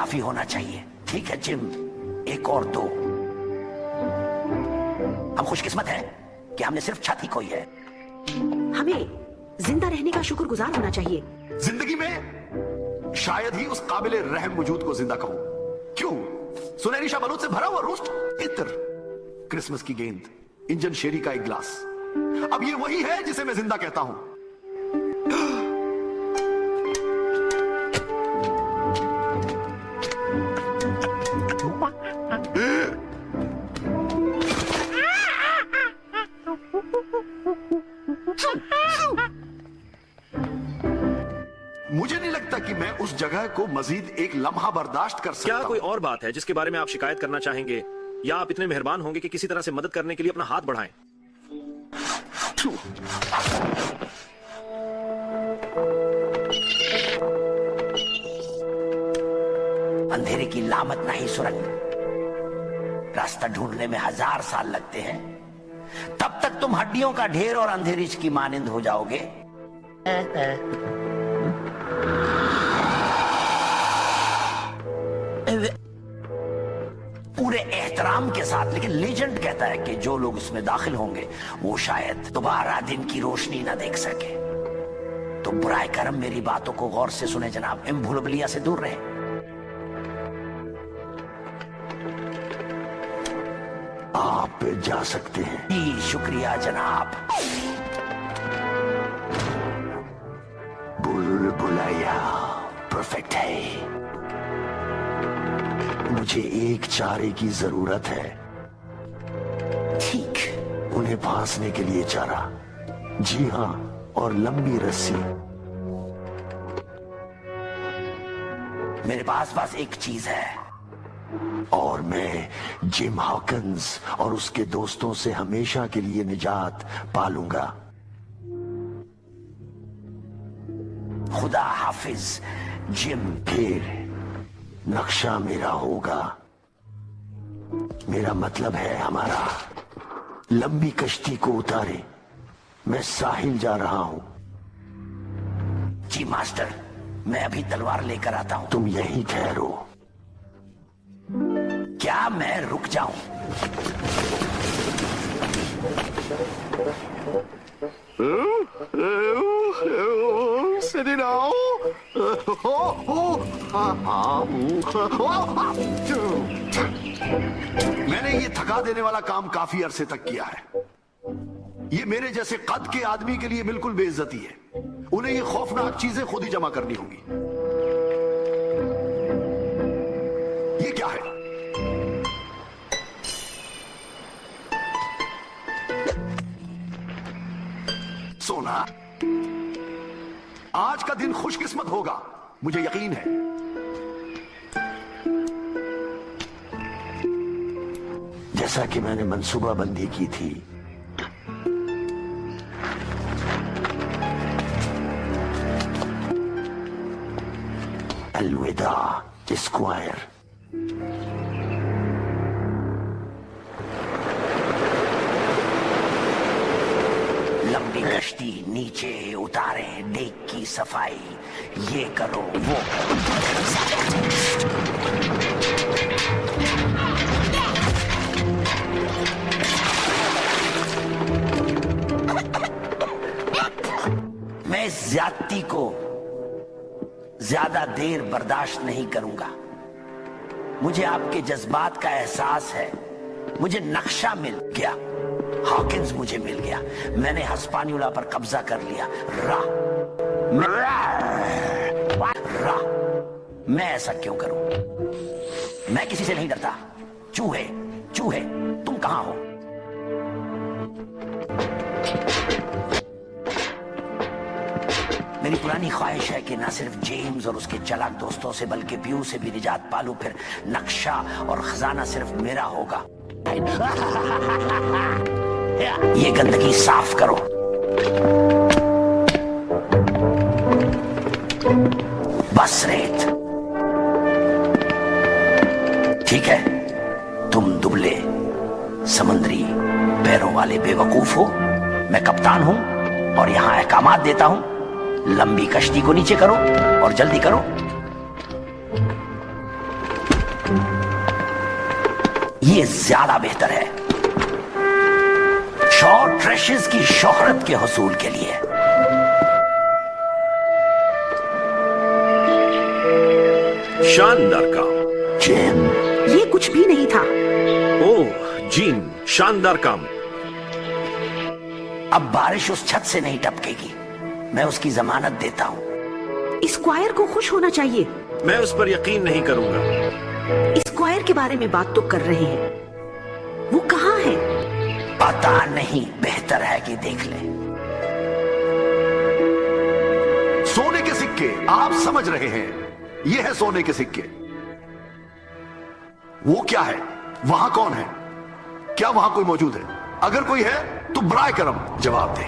काफी होना चाहिए। ठीक है जिम, एक और दो। हम खुशकिस्मत हैं कि हमने सिर्फ छत ही खोई है। हमें जिंदा रहने का शुक्रगुजार होना चाहिए। जिंदगी में शायद ही उस काबिल रहम वजूद को जिंदा कहूं। क्यों? सुनहरी शाहबलूत से भरा हुआ रोस्ट, इत्र, क्रिसमस की गेंद, इंजन शेरी का एक गिलास। अब ये वही है जिसे मैं जिंदा कहता हूं। मुझे नहीं लगता कि मैं उस जगह को मजीद एक लम्हा बर्दाश्त कर सकता क्या कोई हूं। और बात है जिसके बारे में आप शिकायत करना चाहेंगे, या आप इतने मेहरबान होंगे कि किसी तरह से मदद करने के लिए अपना हाथ बढ़ाएं? अंधेरे की लामत नहीं सुरंग, रास्ता ढूंढने में 1000 साल लगते हैं। तब तक तुम हड्डियों का ढेर और अंधेरिच की मानिंद हो जाओगे। पूरे एहतराम के साथ, लेकिन लेजेंड कहता है कि जो लोग इसमें दाखिल होंगे वो शायद दोबारा दिन की रोशनी ना देख सके। तो बुराए करम मेरी बातों को गौर से सुने जनाब, इन भूलभुलिया से दूर रहे। आप जा सकते हैं। जी शुक्रिया जनाब। बुलबुलाया परफेक्ट है। मुझे एक चारे की जरूरत है। ठीक, उन्हें फांसने के लिए चारा। जी हां, और लंबी रस्सी। मेरे पास बस एक चीज है। और मैं जिम हॉकिंस और उसके दोस्तों से हमेशा के लिए निजात पालूंगा। खुदा हाफिज जिम। फिर नक्शा मेरा होगा। मेरा मतलब है हमारा। लंबी कश्ती को उतारे, मैं साहिल जा रहा हूं। जी मास्टर, मैं अभी तलवार लेकर आता हूं। तुम यहीं ठहरो। क्या मैं रुक जाऊं? मैंने ये थका देने वाला काम काफी अरसे तक किया है। ये मेरे जैसे कद के आदमी के लिए बिल्कुल बेइज्जती है। उन्हें ये खौफनाक चीजें खुद ही जमा करनी होंगी। ये क्या है? सोना, आज का दिन खुशकिस्मत होगा, मुझे यकीन है। जैसा कि मैंने मंसूबाबंदी की थी। अलविदा स्क्वायर। लंबी कश्ती नीचे उतारे, डेक की सफाई, ये करो वो करो। मैं इस ज्यादती को ज्यादा देर बर्दाश्त नहीं करूंगा। मुझे आपके जज्बात का एहसास है। मुझे नक्शा मिल गया, हॉकिंस मुझे मिल गया। मैंने हस्पानियोला पर कब्जा कर लिया। मैं ऐसा क्यों करूं? मैं किसी से नहीं डरता। चूहे चूहे, तुम कहां हो? मेरी पुरानी ख्वाहिश है कि न सिर्फ जेम्स और उसके चालाक दोस्तों से बल्कि प्यू से भी निजात पालूं। फिर नक्शा और खजाना सिर्फ मेरा होगा। ये गंदगी साफ करो। बस रेत। ठीक है, तुम दुबले समुद्री पैरों वाले बेवकूफ हो। मैं कप्तान हूं और यहां अहकामात देता हूं। लंबी कश्ती को नीचे करो और जल्दी करो। लिए ज्यादा बेहतर है, शॉर्ट ट्रैशेस की शोहरत के हुसूल के लिए। शानदार काम। जिम, ये कुछ भी नहीं था। ओह जीन, शानदार काम। अब बारिश उस छत से नहीं टपकेगी, मैं उसकी जमानत देता हूं। स्क्वायर को खुश होना चाहिए। मैं उस पर यकीन नहीं करूंगा। स्क्वायर के बारे में बात तो कर रहे हैं, वो कहाँ है? पता नहीं, बेहतर है कि देख ले। सोने के सिक्के, आप समझ रहे हैं, ये है सोने के सिक्के। वो क्या है? वहां कौन है? क्या वहां कोई मौजूद है? अगर कोई है तो बराए करम जवाब दे।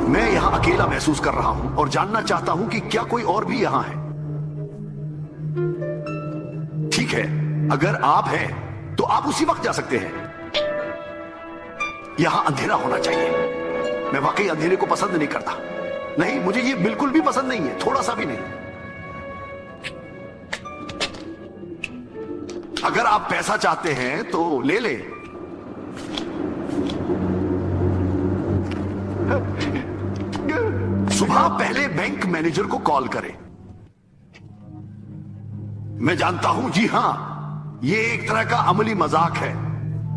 मैं यहां अकेला महसूस कर रहा हूं और जानना चाहता हूं कि क्या कोई और भी यहां है। ठीक है, अगर आप हैं तो आप उसी वक्त जा सकते हैं। यहां अंधेरा होना चाहिए। मैं वाकई अंधेरे को पसंद नहीं करता। नहीं, मुझे ये बिल्कुल भी पसंद नहीं है, थोड़ा सा भी नहीं। अगर आप पैसा चाहते हैं तो ले ले। सुबह पहले बैंक मैनेजर को कॉल करें। मैं जानता हूं, जी हां, ये एक तरह का अमली मजाक है।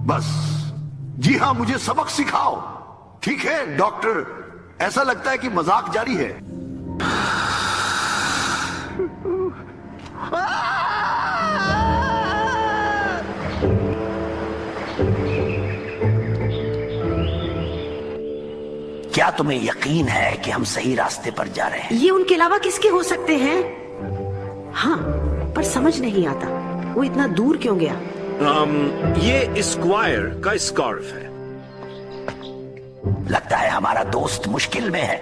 बस, जी हां, मुझे सबक सिखाओ। ठीक है डॉक्टर, ऐसा लगता है कि मजाक जारी है। क्या तुम्हें यकीन है कि हम सही रास्ते पर जा रहे हैं? ये उनके अलावा किसके हो सकते हैं? हाँ, पर समझ नहीं आता वो इतना दूर क्यों गया। ये स्क्वायर का स्कार्फ है। लगता है हमारा दोस्त मुश्किल में है।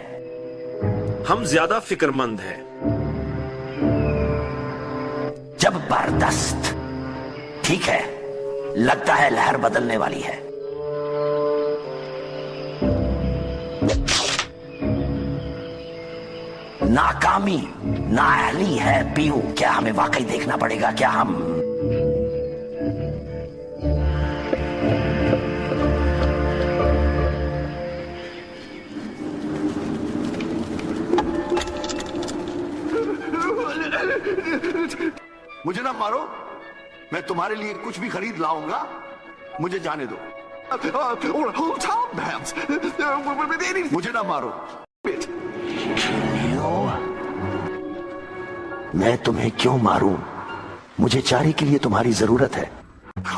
हम ज्यादा फिक्रमंद हैं। जबरदस्त। ठीक है, लगता है लहर बदलने वाली है। नाकामी नाअहली है पीयू। क्या हमें वाकई देखना पड़ेगा? क्या हम मुझे ना मारो, मैं तुम्हारे लिए कुछ भी खरीद लाऊंगा। मुझे जाने दो। मुझे ना मारो। मैं तुम्हें क्यों मारूं? मुझे चारे के लिए तुम्हारी जरूरत है।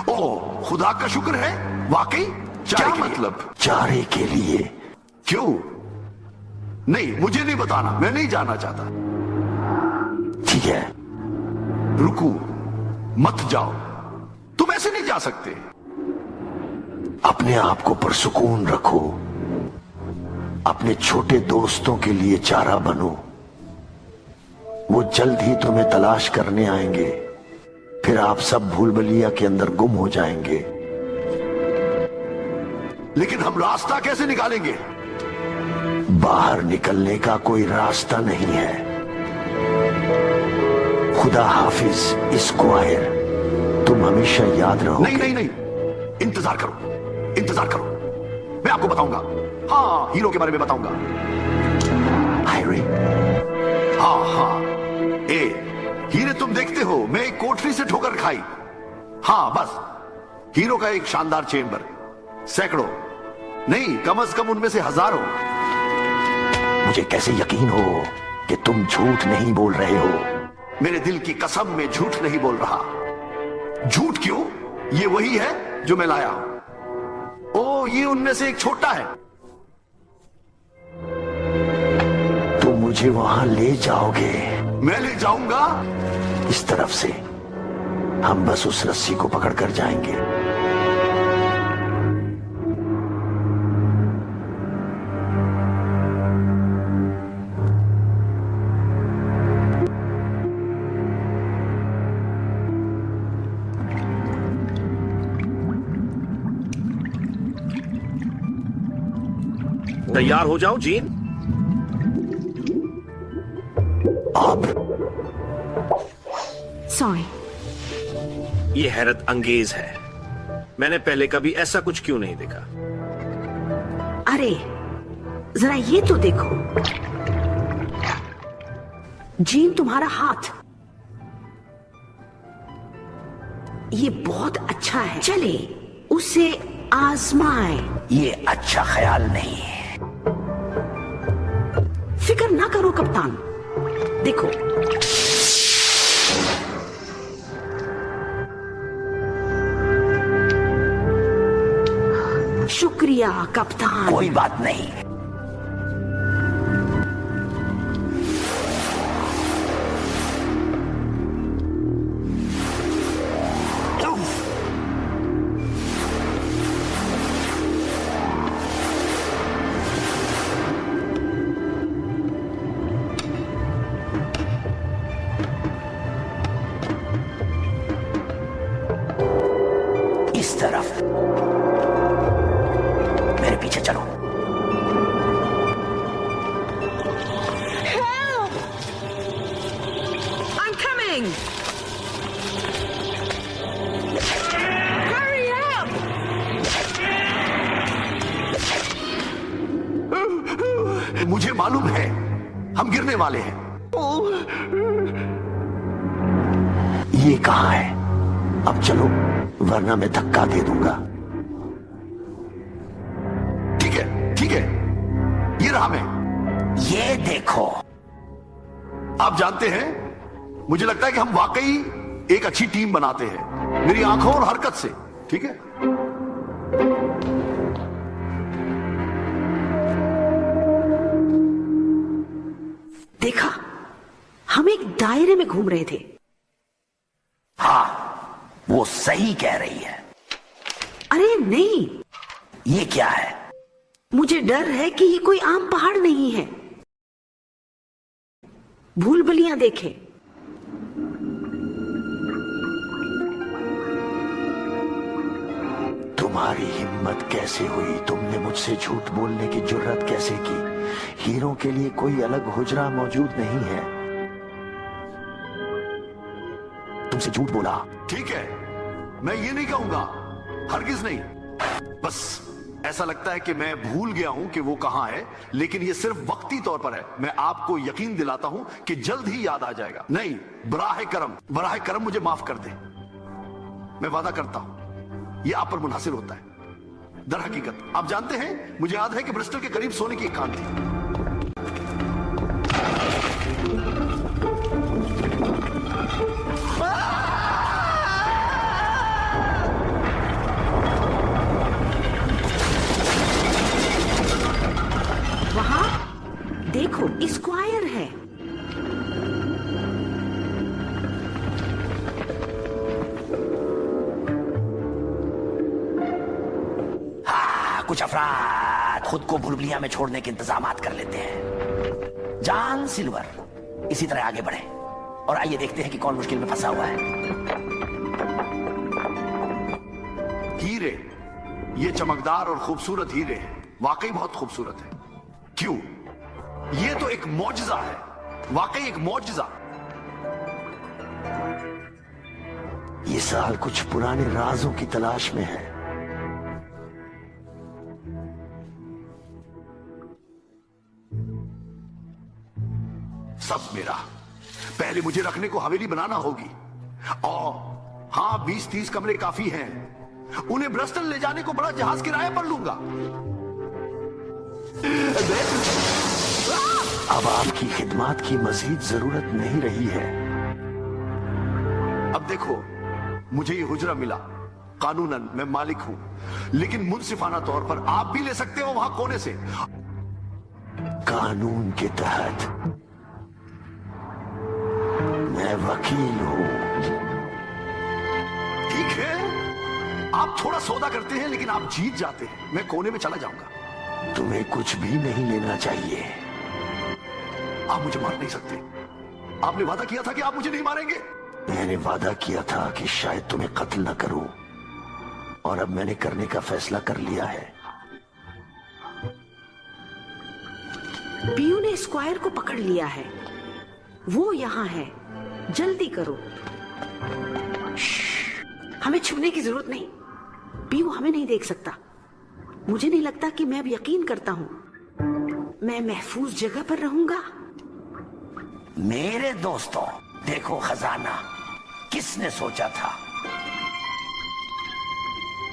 ओह, खुदा का शुक्र है। वाकई? क्या मतलब? चारे के लिए। क्यों? नहीं, मुझे नहीं बताना, मैं नहीं जाना चाहता। ठीक है, रुको, मत जाओ। तुम ऐसे नहीं जा सकते। अपने आप को पुरसुकून रखो। अपने छोटे दोस्तों के लिए चारा बनो। वो जल्द ही तुम्हें तलाश करने आएंगे। फिर आप सब भूलभुलैया के अंदर गुम हो जाएंगे। लेकिन हम रास्ता कैसे निकालेंगे? बाहर निकलने का कोई रास्ता नहीं है। खुदा हाफिज स्क्वायर, तुम हमेशा याद रहो। नहीं नहीं नहीं, इंतजार करो, इंतजार करो, मैं आपको बताऊंगा। हाँ, हीरो के बारे में बताऊंगा। हायरे, हाँ हाँ, हीरे तुम देखते हो, मैं एक कोठरी से ठोकर खाई। हाँ बस, हीरो का एक शानदार चेंबर, सैकड़ों नहीं, कम से कम उनमें से हजारों। मुझे कैसे यकीन हो कि तुम झूठ नहीं बोल रहे हो? मेरे दिल की कसम, मैं झूठ नहीं बोल रहा। झूठ क्यों? ये वही है जो मैं लाया हूं। ओ, ये उनमें से एक छोटा है। तुम मुझे वहां ले जाओगे? मैं ले जाऊंगा। इस तरफ से हम बस उस रस्सी को पकड़कर जाएंगे। तैयार हो जाओ जीन। अब सॉरी। ये हैरत अंगेज है। मैंने पहले कभी ऐसा कुछ क्यों नहीं देखा? अरे जरा ये तो देखो, जीन तुम्हारा हाथ, ये बहुत अच्छा है, चले उसे आजमाए। ये अच्छा ख्याल नहीं है। फिक्र ना करो कप्तान, देखो शुक्रिया कप्तान। कोई बात नहीं। इस तरफ मेरे पीछे चलो। I'm coming. Hurry up. मुझे मालूम है हम गिरने वाले हैं। ये कहाँ है? अब चलो वरना मैं धक्का दे दूंगा। ठीक है, ये रहा मैं। ये देखो। आप जानते हैं, मुझे लगता है कि हम वाकई एक अच्छी टीम बनाते हैं, मेरी आंखों और हरकत से। ठीक है, देखा, हम एक दायरे में घूम रहे थे। हाँ, वो सही कह रही है। अरे नहीं, ये क्या है? मुझे डर है कि ये कोई आम पहाड़ नहीं है। भूलभुलैया देखे। तुम्हारी हिम्मत कैसे हुई? तुमने मुझसे झूठ बोलने की जुर्रत कैसे की? हीरो के लिए कोई अलग हुजरा मौजूद नहीं है। तुमसे झूठ बोला। ठीक है, मैं ये नहीं कहूंगा, हरगिज नहीं। बस ऐसा लगता है कि मैं भूल गया हूं कि वो कहां है, लेकिन ये सिर्फ वक्ती तौर पर है। मैं आपको यकीन दिलाता हूं कि जल्द ही याद आ जाएगा। नहीं, बराह करम मुझे माफ कर दे। मैं वादा करता हूं ये आप पर मुनहसिर होता है। दर हकीकत आप जानते हैं, मुझे याद है कि ब्रिस्टल के करीब सोने की एक कान थी। वहां देखो, स्क्वायर है। कुछ अफराद खुद को भूलभुलैया में छोड़ने के इंतजामात कर लेते हैं। जॉन सिल्वर, इसी तरह आगे बढ़े और आइए देखते हैं कि कौन मुश्किल में फंसा हुआ है। हीरे, ये चमकदार और खूबसूरत हीरे हैं, वाकई बहुत खूबसूरत है। क्यों? ये तो एक मौजज़ा है, वाकई एक मौजज़ा। ये साल कुछ पुराने राजों की तलाश में है। सब मेरा। पहले मुझे रखने को हवेली बनाना होगी, और हाँ, 20-30 कमरे काफी हैं। उन्हें ब्रस्टल ले जाने को बड़ा जहाज किराए पर लूंगा। अब आपकी खिदमत की मजीद जरूरत नहीं रही है। अब देखो, मुझे ये हुजरा मिला, कानूनन मैं मालिक हूं, लेकिन मुनसिफाना तौर पर आप भी ले सकते हो वहां कोने से। कानून के तहत मैं वकील हूं। ठीक है, आप थोड़ा सौदा करते हैं, लेकिन आप जीत जाते हैं। मैं कोने में चला जाऊंगा। तुम्हें कुछ भी नहीं लेना चाहिए। आप मुझे मार नहीं सकते। आपने वादा किया था कि आप मुझे नहीं मारेंगे। मैंने वादा किया था कि शायद तुम्हें कत्ल न करूं, और अब मैंने करने का फैसला कर लिया है। पीयू ने स्क्वायर को पकड़ लिया है, वो यहां है। जल्दी करो, हमें छूने की जरूरत नहीं। पीयू हमें नहीं देख सकता। मुझे नहीं लगता कि मैं अब यकीन करता हूं मैं महफूज जगह पर रहूंगा। मेरे दोस्तों, देखो खजाना किसने सोचा था।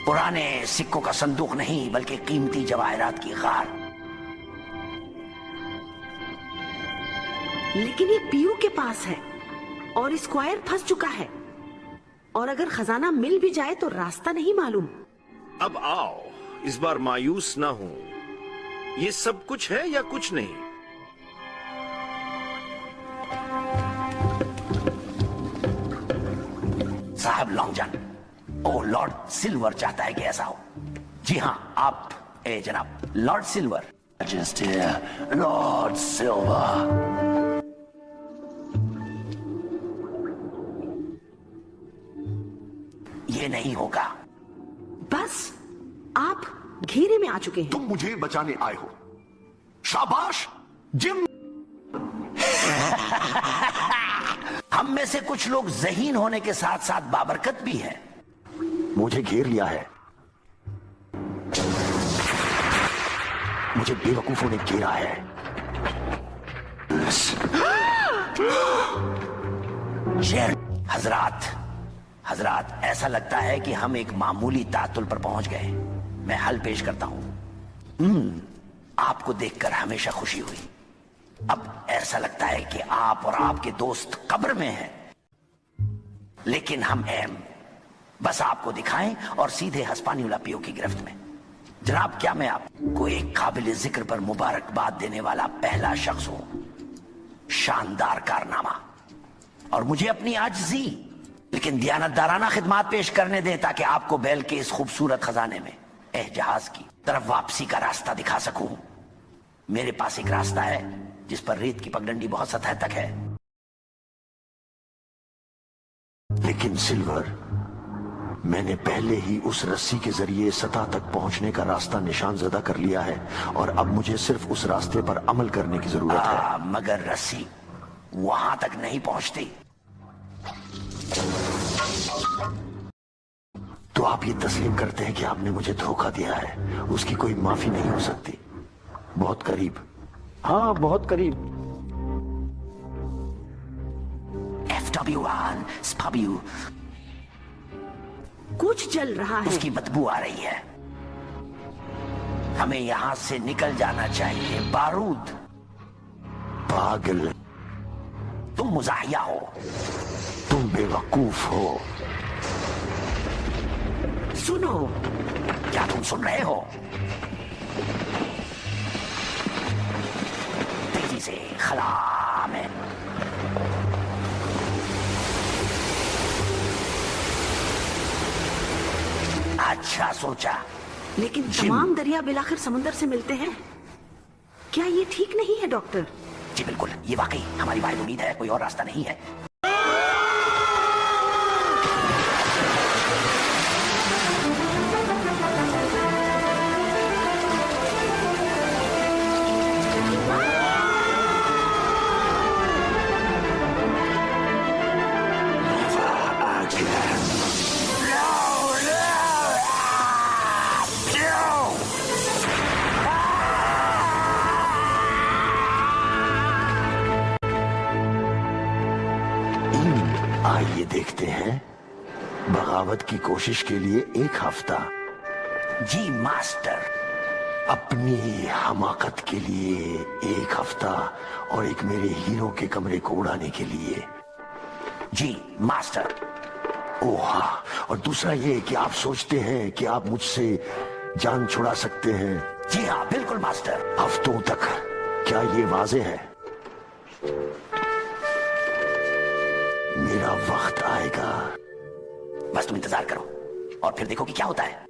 पुराने सिक्कों का संदूक नहीं, बल्कि कीमती जवाहरात की गार। लेकिन ये पीयू के पास है और स्क्वायर फंस चुका है, और अगर खजाना मिल भी जाए तो रास्ता नहीं मालूम। अब आओ, इस बार मायूस ना हो। ये सब कुछ है या कुछ नहीं? साहब लॉन्ग जॉन, ओ लॉर्ड सिल्वर चाहता है कि ऐसा हो। जी हाँ, आप जनाब लॉर्ड सिल्वर। Lord silver. ये नहीं होगा। बस आप घेरे में आ चुके हैं। तुम मुझे बचाने आए हो। शाबाश जिम। हम में से कुछ लोग ज़हीन होने के साथ साथ बाबरकत भी हैं। मुझे घेर लिया है। मुझे बेवकूफों ने घेरा है। हजरात, ऐसा लगता है कि हम एक मामूली तातुल पर पहुंच गए। मैं हल पेश करता हूं। आपको देखकर हमेशा खुशी हुई। अब ऐसा लगता है कि आप और आपके दोस्त कब्र में हैं, लेकिन हम बस आपको दिखाएं और सीधे हस्पानियोला पीओ की गिरफ्त में। जनाब, क्या मैं आपको एक काबिल जिक्र पर मुबारकबाद देने वाला पहला शख्स हूं। शानदार कारनामा, और मुझे अपनी आजिज़ी लेकिन दियानतदाराना खिदमात पेश करने दें, ताकि आपको बैल के इस खूबसूरत खजाने में जहाज की तरफ वापसी का रास्ता दिखा सकूं। मेरे पास एक रास्ता है जिस पर रेत की पगडंडी बहुत सतह तक है। लेकिन सिल्वर, मैंने पहले ही उस रस्सी के जरिए सतह तक पहुंचने का रास्ता निशानजदा कर लिया है, और अब मुझे सिर्फ उस रास्ते पर अमल करने की जरूरत है। मगर रस्सी वहां तक नहीं पहुंचती। तो आप ये तस्लीम करते हैं कि आपने मुझे धोखा दिया है। उसकी कोई माफी नहीं हो सकती। बहुत करीब, हाँ बहुत करीब। FW1 SPW, कुछ जल रहा है। उसकी बदबू आ रही है। हमें यहां से निकल जाना चाहिए। बारूद। पागल, तुम मुजाहिया हो। तुम बेवकूफ हो। सुनो, क्या तुम सुन रहे हो? तेजी से खला में। अच्छा सोचा। लेकिन तमाम दरिया बिलाखिर समुंदर से मिलते हैं। क्या ये ठीक नहीं है डॉक्टर? जी बिल्कुल, ये वाकई हमारी वाहिद उम्मीद है। कोई और रास्ता नहीं है। आइए देखते हैं। बगावत की कोशिश के लिए 1 हफ्ता। जी मास्टर। अपनी हमाकत के लिए 1 हफ्ता, और एक मेरे हीरो के कमरे को उड़ाने के लिए। जी मास्टर। ओह हाँ, और दूसरा ये कि आप सोचते हैं कि आप मुझसे जान छुड़ा सकते हैं। जी हाँ बिल्कुल मास्टर। हफ्तों तक। क्या ये वाज़ेह है? मेरा वक्त आएगा। बस तुम इंतजार करो और फिर देखो कि क्या होता है।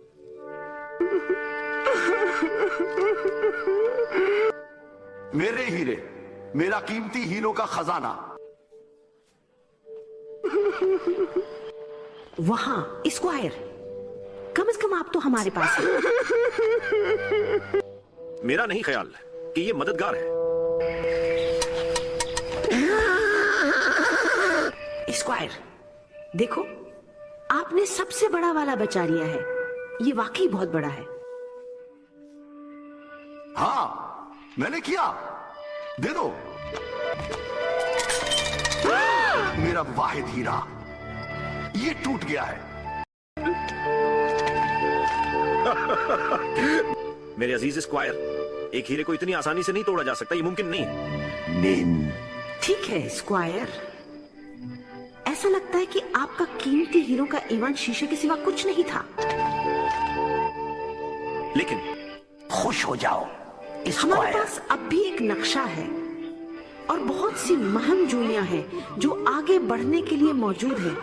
मेरे हीरे, मेरा कीमती हीरो का खजाना। वहां स्क्वायर, कम से कम आप तो हमारे पास हैं। मेरा नहीं ख्याल कि ये मददगार है। स्क्वायर, देखो आपने सबसे बड़ा वाला बचा लिया है। ये वाकई बहुत बड़ा है। हाँ, मैंने किया। दे दो। मेरा वाहिद हीरा, ये टूट गया है। मेरे अजीज स्क्वायर, एक हीरे को इतनी आसानी से नहीं तोड़ा जा सकता, ये मुमकिन नहीं है। ठीक है स्क्वायर, ऐसा लगता है कि आपका कीमती हीरो का ईवान शीशे के सिवा कुछ नहीं था। लेकिन खुश हो जाओ हमारे स्क्वायर। पास अब भी एक नक्शा है और बहुत सी महंग जोड़ियां हैं जो आगे बढ़ने के लिए मौजूद हैं।